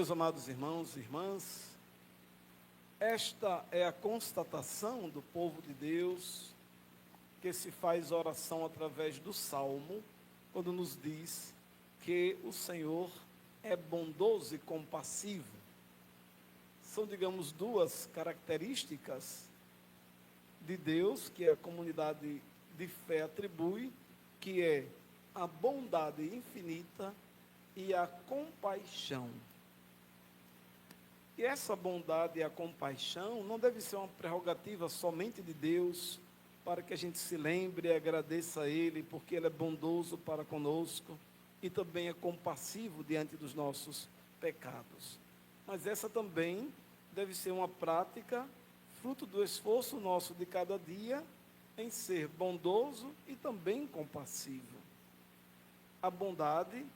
Meus amados irmãos e irmãs, esta é a constatação do povo de Deus que se faz oração através do Salmo, quando nos diz que o Senhor é bondoso e compassivo. São, digamos, duas características de Deus que a comunidade de fé atribui, que é a bondade infinita e a compaixão. E essa bondade e a compaixão não deve ser uma prerrogativa somente de Deus, para que a gente se lembre e agradeça a Ele, porque Ele é bondoso para conosco e também é compassivo diante dos nossos pecados. Mas essa também deve ser uma prática, fruto do esforço nosso de cada dia, em ser bondoso e também compassivo. A bondade,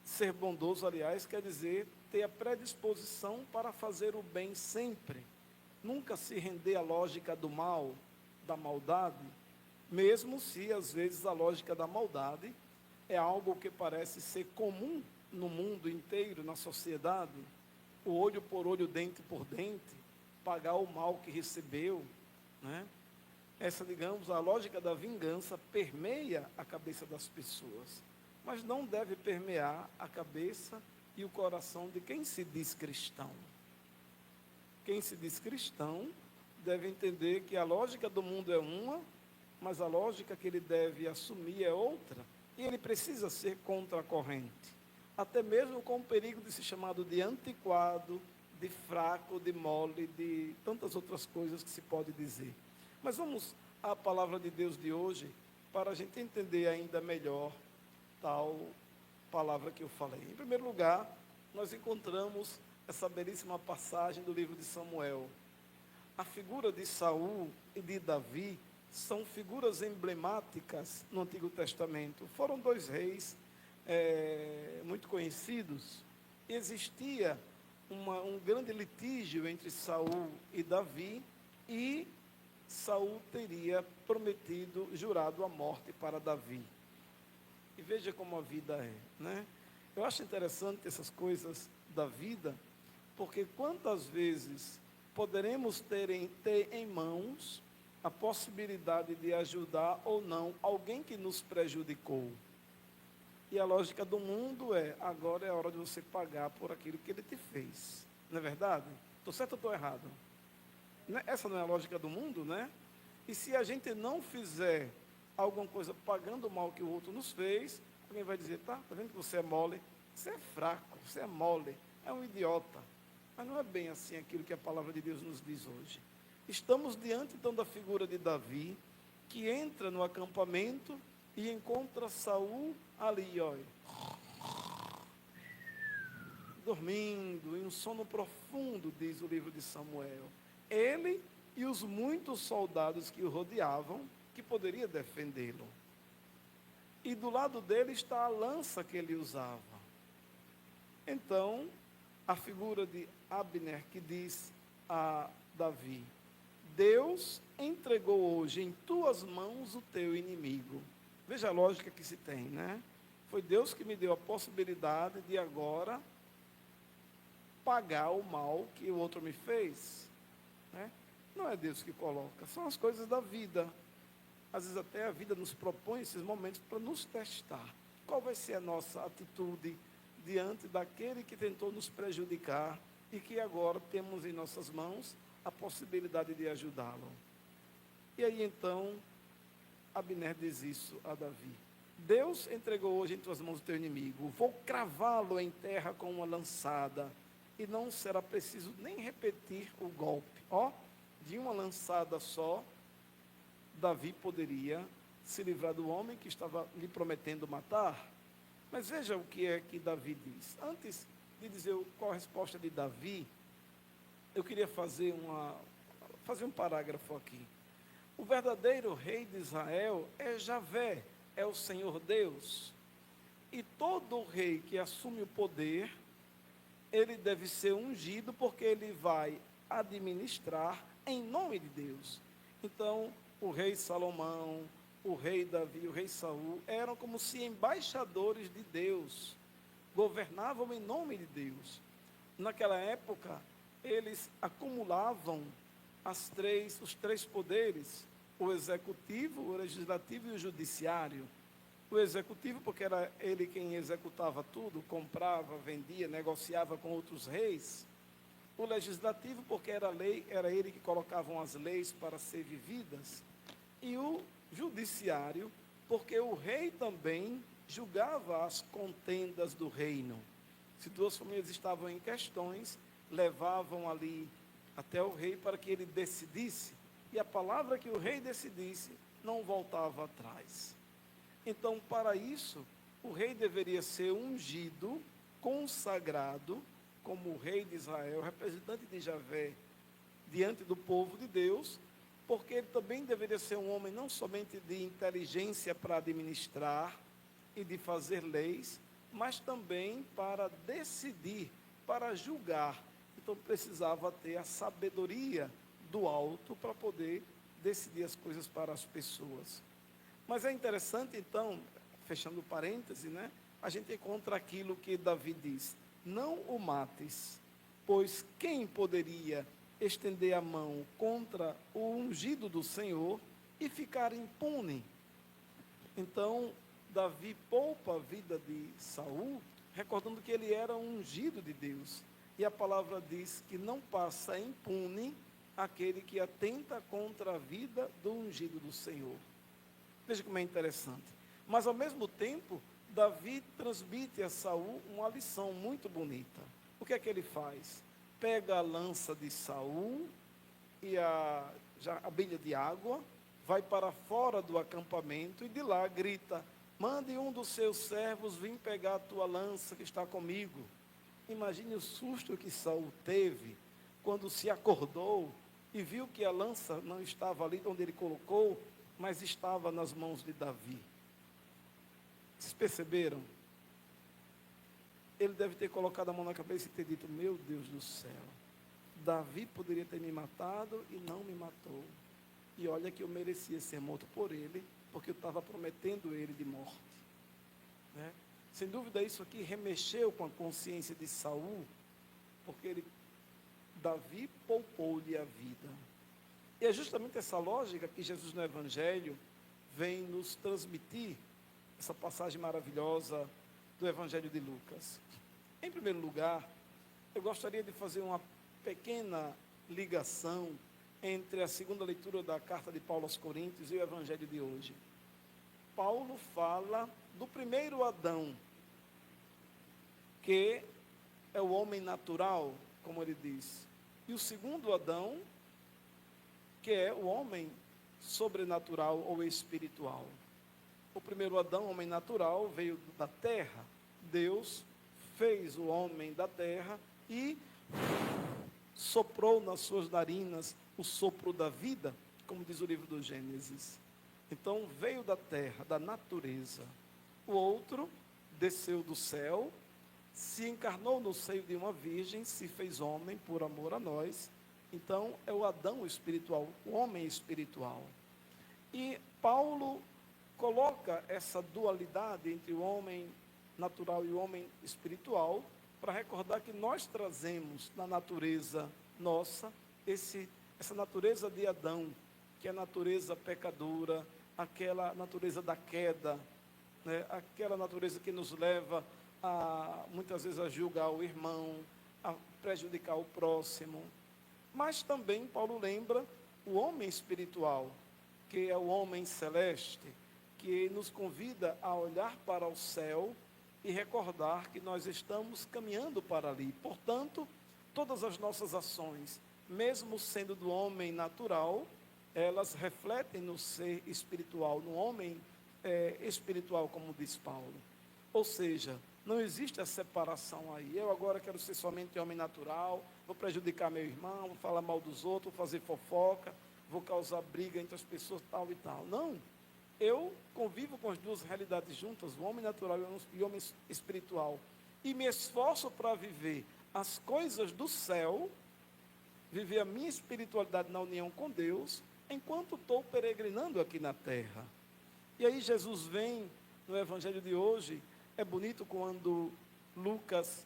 ser bondoso, aliás, quer dizer ter a predisposição para fazer o bem sempre, nunca se render à lógica do mal, da maldade, mesmo se às vezes a lógica da maldade é algo que parece ser comum no mundo inteiro, na sociedade, o olho por olho, dente por dente, pagar o mal que recebeu, né? Essa, digamos, a lógica da vingança permeia a cabeça das pessoas, mas não deve permear a cabeça e o coração de quem se diz cristão. Quem se diz cristão deve entender que a lógica do mundo é uma, mas a lógica que ele deve assumir é outra, e ele precisa ser contra a corrente, até mesmo com o perigo de ser chamado de antiquado, de fraco, de mole, de tantas outras coisas que se pode dizer. Mas vamos à palavra de Deus de hoje, para a gente entender ainda melhor tal palavra que eu falei. Em primeiro lugar, nós encontramos essa belíssima passagem do livro de Samuel. A figura de Saul e de Davi são figuras emblemáticas no Antigo Testamento. Foram dois reis muito conhecidos. Existia um grande litígio entre Saul e Davi, e Saul teria prometido, jurado a morte para Davi. E veja como a vida é, né? Eu acho interessante essas coisas da vida, porque quantas vezes poderemos ter em mãos a possibilidade de ajudar ou não alguém que nos prejudicou. E a lógica do mundo é, agora é a hora de você pagar por aquilo que ele te fez. Não é verdade? Estou certo ou estou errado? Essa não é a lógica do mundo, né? E se a gente não fizer alguma coisa pagando o mal que o outro nos fez, alguém vai dizer, tá vendo que você é mole? Você é fraco, você é mole, é um idiota. Mas não é bem assim aquilo que a palavra de Deus nos diz hoje. Estamos diante, então, da figura de Davi, que entra no acampamento e encontra Saul ali, olha, dormindo, em um sono profundo, diz o livro de Samuel. Ele e os muitos soldados que o rodeavam, que poderia defendê-lo. E do lado dele está a lança que ele usava. Então, a figura de Abner, que diz a Davi, Deus entregou hoje em tuas mãos o teu inimigo. Veja a lógica que se tem, né? Foi Deus que me deu a possibilidade de agora pagar o mal que o outro me fez, né? Não é Deus que coloca, são as coisas da vida. Às vezes até a vida nos propõe esses momentos para nos testar. Qual vai ser a nossa atitude diante daquele que tentou nos prejudicar e que agora temos em nossas mãos a possibilidade de ajudá-lo? E aí então, Abner diz isso a Davi. Deus entregou hoje em tuas mãos o teu inimigo. Vou cravá-lo em terra com uma lançada, e não será preciso nem repetir o golpe. De uma lançada só, Davi poderia se livrar do homem que estava lhe prometendo matar. Mas veja o que é que Davi diz. Antes de dizer qual a resposta de Davi, eu queria fazer um parágrafo aqui. O verdadeiro rei de Israel é Javé, é o Senhor Deus. E todo rei que assume o poder, ele deve ser ungido, porque ele vai administrar em nome de Deus. Então, o rei Salomão, o rei Davi, o rei Saul, eram como se embaixadores de Deus, governavam em nome de Deus. Naquela época, eles acumulavam os três poderes, o executivo, o legislativo e o judiciário. O executivo, porque era ele quem executava tudo, comprava, vendia, negociava com outros reis. O legislativo, porque era ele que colocava as leis para ser vividas. E o judiciário, porque o rei também julgava as contendas do reino. Se duas famílias estavam em questões, levavam ali até o rei para que ele decidisse. E a palavra que o rei decidisse não voltava atrás. Então, para isso, o rei deveria ser ungido, consagrado, como o rei de Israel, representante de Javé, diante do povo de Deus, porque ele também deveria ser um homem não somente de inteligência para administrar e de fazer leis, mas também para decidir, para julgar. Então precisava ter a sabedoria do alto para poder decidir as coisas para as pessoas. Mas é interessante, então, fechando parêntese, né? A gente encontra aquilo que Davi diz: não o mates, pois quem poderia estender a mão contra o ungido do Senhor e ficar impune? Então, Davi poupa a vida de Saul, recordando que ele era um ungido de Deus. E a palavra diz que não passa impune aquele que atenta contra a vida do ungido do Senhor. Veja como é interessante. Mas, ao mesmo tempo, Davi transmite a Saul uma lição muito bonita. O que é que ele faz? Pega a lança de Saul e a bilha de água, vai para fora do acampamento e de lá grita: mande um dos seus servos vir pegar a tua lança que está comigo. Imagine o susto que Saul teve quando se acordou e viu que a lança não estava ali onde ele colocou, mas estava nas mãos de Davi. Vocês perceberam? Ele deve ter colocado a mão na cabeça e ter dito: meu Deus do céu, Davi poderia ter me matado e não me matou. E olha que eu merecia ser morto por ele, porque eu estava prometendo ele de morte. Né? Sem dúvida, isso aqui remexeu com a consciência de Saul, porque Davi poupou-lhe a vida. E é justamente essa lógica que Jesus no Evangelho vem nos transmitir, essa passagem maravilhosa do Evangelho de Lucas. Em primeiro lugar, eu gostaria de fazer uma pequena ligação entre a segunda leitura da carta de Paulo aos Coríntios e o Evangelho de hoje. Paulo fala do primeiro Adão, que é o homem natural, como ele diz, e o segundo Adão, que é o homem sobrenatural ou espiritual. O primeiro Adão, homem natural, veio da terra. Deus fez o homem da terra e soprou nas suas narinas o sopro da vida, como diz o livro do Gênesis. Então veio da terra, da natureza. O outro desceu do céu, se encarnou no seio de uma virgem, se fez homem por amor a nós. Então é o Adão espiritual, o homem espiritual. E Paulo coloca essa dualidade entre o homem natural e o homem espiritual, para recordar que nós trazemos na natureza nossa essa natureza de Adão, que é a natureza pecadora, aquela natureza da queda, né? Aquela natureza que nos leva muitas vezes a julgar o irmão, a prejudicar o próximo. Mas também Paulo lembra o homem espiritual, que é o homem celeste, que nos convida a olhar para o céu e recordar que nós estamos caminhando para ali. Portanto, todas as nossas ações, mesmo sendo do homem natural, elas refletem no ser espiritual, no homem espiritual, como diz Paulo. Ou seja, não existe a separação aí. Eu agora quero ser somente homem natural, vou prejudicar meu irmão, vou falar mal dos outros, vou fazer fofoca, vou causar briga entre as pessoas, tal e tal. Não. Eu convivo com as duas realidades juntas, o homem natural e o homem espiritual, e me esforço para viver as coisas do céu, viver a minha espiritualidade na união com Deus, enquanto estou peregrinando aqui na terra. E aí Jesus vem no Evangelho de hoje. É bonito quando Lucas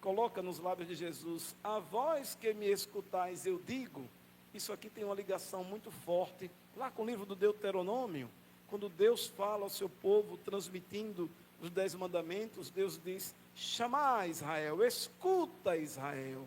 coloca nos lábios de Jesus: a vós que me escutais, eu digo. Isso aqui tem uma ligação muito forte, lá com o livro do Deuteronômio, quando Deus fala ao seu povo, transmitindo os 10 mandamentos, Deus diz: chamai Israel, escuta Israel.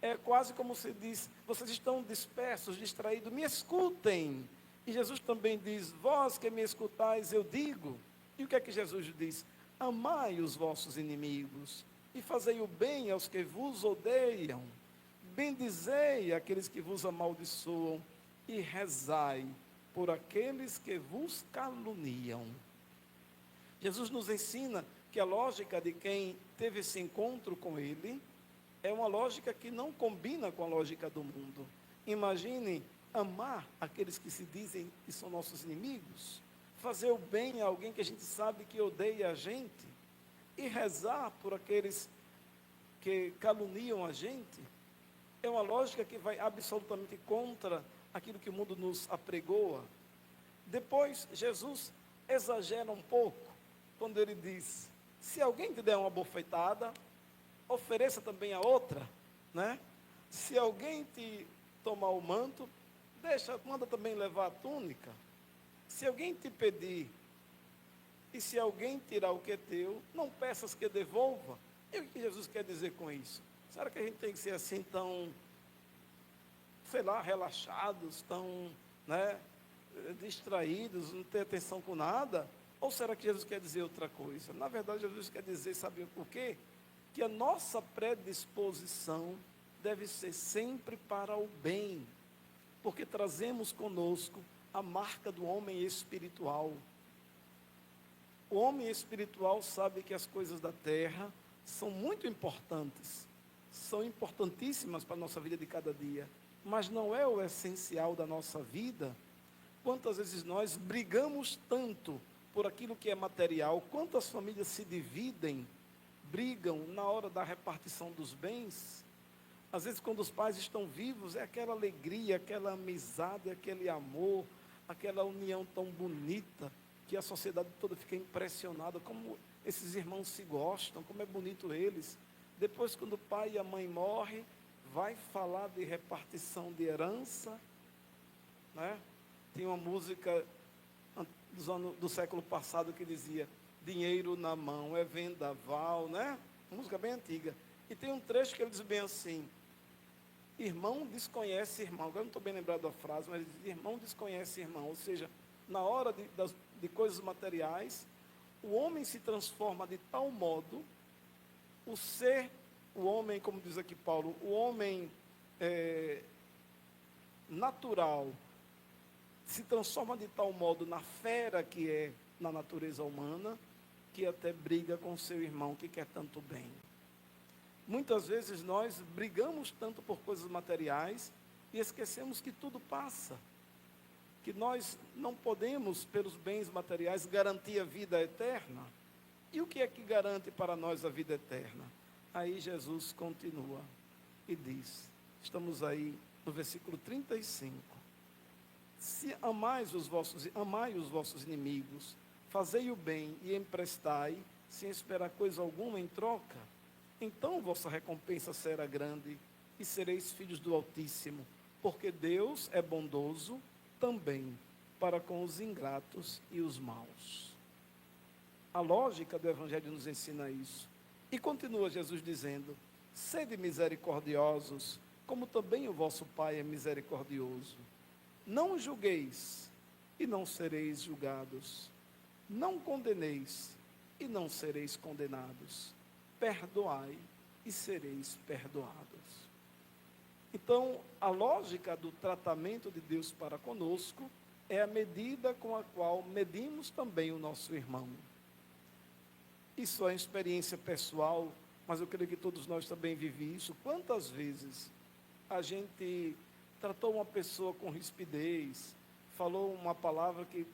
É quase como se diz: vocês estão dispersos, distraídos, me escutem. E Jesus também diz: vós que me escutais, eu digo. E o que é que Jesus diz? Amai os vossos inimigos, e fazei o bem aos que vos odeiam, bendizei aqueles que vos amaldiçoam, e rezai por aqueles que vos caluniam. Jesus nos ensina que a lógica de quem teve esse encontro com Ele é uma lógica que não combina com a lógica do mundo. Imagine amar aqueles que se dizem que são nossos inimigos, fazer o bem a alguém que a gente sabe que odeia a gente, e rezar por aqueles que caluniam a gente. É uma lógica que vai absolutamente contra aquilo que o mundo nos apregoa. Depois, Jesus exagera um pouco, quando ele diz: se alguém te der uma bofetada, ofereça também a outra, né? Se alguém te tomar o manto, manda também levar a túnica. Se alguém te pedir, e se alguém tirar o que é teu, não peças que devolva. E o que Jesus quer dizer com isso? Será que a gente tem que ser assim tão, sei lá, relaxados, tão, né, distraídos, não ter atenção com nada? Ou será que Jesus quer dizer outra coisa? Na verdade, Jesus quer dizer, sabe o quê? Que a nossa predisposição deve ser sempre para o bem, porque trazemos conosco a marca do homem espiritual. O homem espiritual sabe que as coisas da terra são muito importantes, são importantíssimas para a nossa vida de cada dia, mas não é o essencial da nossa vida. Quantas vezes nós brigamos tanto por aquilo que é material, quantas famílias se dividem, brigam na hora da repartição dos bens. Às vezes, quando os pais estão vivos, é aquela alegria, aquela amizade, aquele amor, aquela união tão bonita, que a sociedade toda fica impressionada, como esses irmãos se gostam, como é bonito eles. Depois, quando o pai e a mãe morrem, vai falar de repartição de herança, né? Tem uma música do século passado que dizia: dinheiro na mão é vendaval, né? Uma música bem antiga. E tem um trecho que ele diz bem assim: irmão desconhece irmão. Agora não estou bem lembrado da frase, mas ele diz: irmão desconhece irmão. Ou seja, na hora de coisas materiais, o homem se transforma de tal modo, o homem, como diz aqui Paulo, o homem natural, se transforma de tal modo na fera que é na natureza humana, que até briga com seu irmão que quer tanto bem. Muitas vezes nós brigamos tanto por coisas materiais e esquecemos que tudo passa, que nós não podemos, pelos bens materiais, garantir a vida eterna. E o que é que garante para nós a vida eterna? Aí Jesus continua e diz, estamos aí no versículo 35, se amai os vossos inimigos, fazei o bem e emprestai, sem esperar coisa alguma em troca, então vossa recompensa será grande e sereis filhos do Altíssimo, porque Deus é bondoso também para com os ingratos e os maus. A lógica do Evangelho nos ensina isso. E continua Jesus dizendo: sede misericordiosos, como também o vosso Pai é misericordioso. Não julgueis, e não sereis julgados. Não condeneis, e não sereis condenados. Perdoai, e sereis perdoados. Então, a lógica do tratamento de Deus para conosco é a medida com a qual medimos também o nosso irmão. Isso é experiência pessoal, mas eu creio que todos nós também vivemos isso. Quantas vezes a gente tratou uma pessoa com rispidez, falou uma palavra que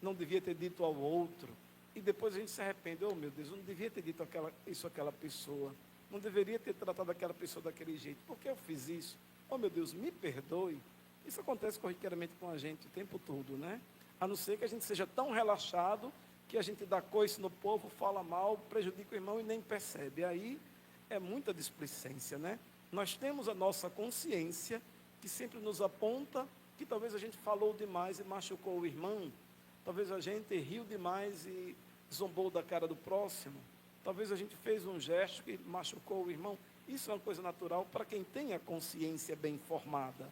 não devia ter dito ao outro, e depois a gente se arrepende: oh meu Deus, eu não devia ter dito isso àquela pessoa, não deveria ter tratado aquela pessoa daquele jeito, por que eu fiz isso? Oh meu Deus, me perdoe. Isso acontece corriqueiramente com a gente o tempo todo, né? A não ser que a gente seja tão relaxado que a gente dá coice no povo, fala mal, prejudica o irmão e nem percebe. Aí é muita displicência, né? Nós temos a nossa consciência, que sempre nos aponta que talvez a gente falou demais e machucou o irmão, talvez a gente riu demais e zombou da cara do próximo, talvez a gente fez um gesto que machucou o irmão. Isso é uma coisa natural para quem tem a consciência bem formada.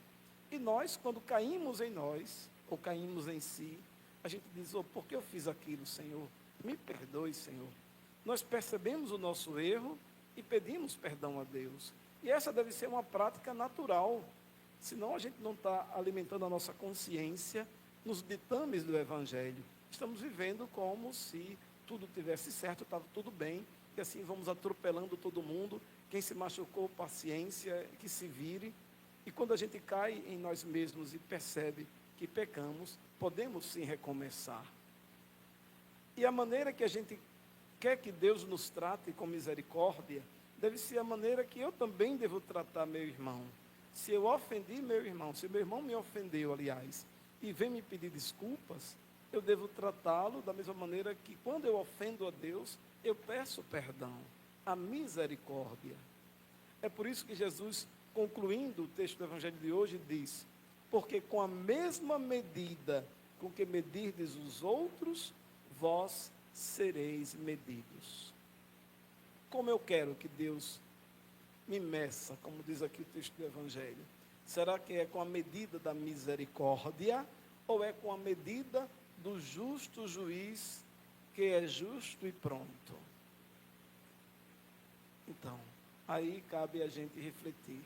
E nós, quando caímos em nós, ou caímos em si, a gente diz: oh, por que eu fiz aquilo, Senhor? Me perdoe, Senhor. Nós percebemos o nosso erro e pedimos perdão a Deus. E essa deve ser uma prática natural, senão a gente não está alimentando a nossa consciência nos ditames do Evangelho. Estamos vivendo como se tudo tivesse certo, estava tudo bem, e assim vamos atropelando todo mundo. Quem se machucou, paciência, que se vire. E quando a gente cai em nós mesmos e percebe que pecamos, podemos sim recomeçar. E a maneira que a gente quer que Deus nos trate com misericórdia, deve ser a maneira que eu também devo tratar meu irmão. Se eu ofendi meu irmão, se meu irmão me ofendeu, aliás, e vem me pedir desculpas, eu devo tratá-lo da mesma maneira que quando eu ofendo a Deus, eu peço perdão, a misericórdia. É por isso que Jesus, concluindo o texto do Evangelho de hoje, diz: porque com a mesma medida com que medirdes os outros, vós sereis medidos. Como eu quero que Deus me meça, como diz aqui o texto do Evangelho? Será que é com a medida da misericórdia ou é com a medida do justo juiz, que é justo e pronto? Então, aí cabe a gente refletir.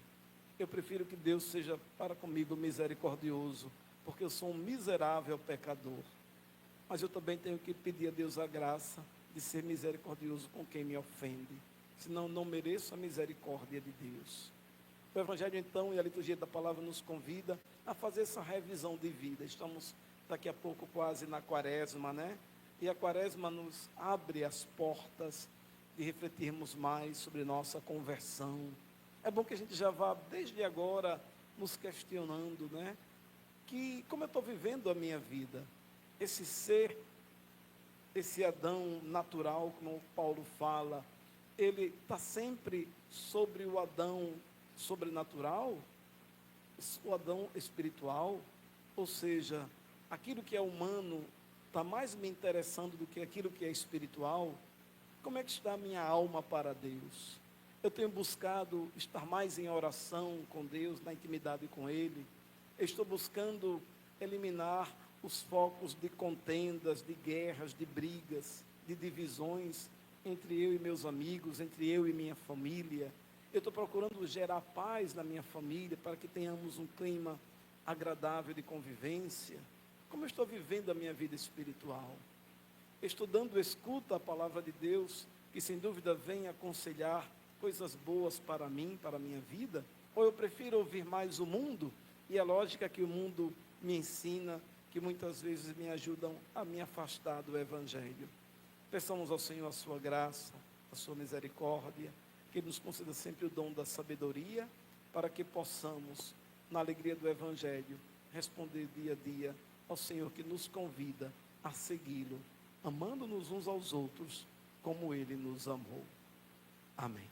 Eu prefiro que Deus seja para comigo misericordioso, porque eu sou um miserável pecador. Mas eu também tenho que pedir a Deus a graça de ser misericordioso com quem me ofende, senão não mereço a misericórdia de Deus. O Evangelho, então, e a liturgia da palavra nos convida a fazer essa revisão de vida. Estamos daqui a pouco quase na quaresma, né? E a quaresma nos abre as portas de refletirmos mais sobre nossa conversão. É bom que a gente já vá, desde agora, nos questionando, né? Que como eu estou vivendo a minha vida? Esse ser, esse Adão natural, como Paulo fala, ele está sempre sobre o Adão sobrenatural, o Adão espiritual, ou seja, aquilo que é humano está mais me interessando do que aquilo que é espiritual. Como é que está a minha alma para Deus? Eu tenho buscado estar mais em oração com Deus, na intimidade com Ele. Eu estou buscando eliminar os focos de contendas, de guerras, de brigas, de divisões entre eu e meus amigos, entre eu e minha família. Eu estou procurando gerar paz na minha família para que tenhamos um clima agradável de convivência. Como eu estou vivendo a minha vida espiritual? Estou dando escuta à palavra de Deus, que sem dúvida vem aconselhar coisas boas para mim, para a minha vida? Ou eu prefiro ouvir mais o mundo e a lógica que o mundo me ensina, que muitas vezes me ajudam a me afastar do Evangelho? Peçamos ao Senhor a sua graça, a sua misericórdia, que Ele nos conceda sempre o dom da sabedoria, para que possamos, na alegria do Evangelho, responder dia a dia ao Senhor que nos convida a segui-lo, amando-nos uns aos outros, como Ele nos amou. Amém.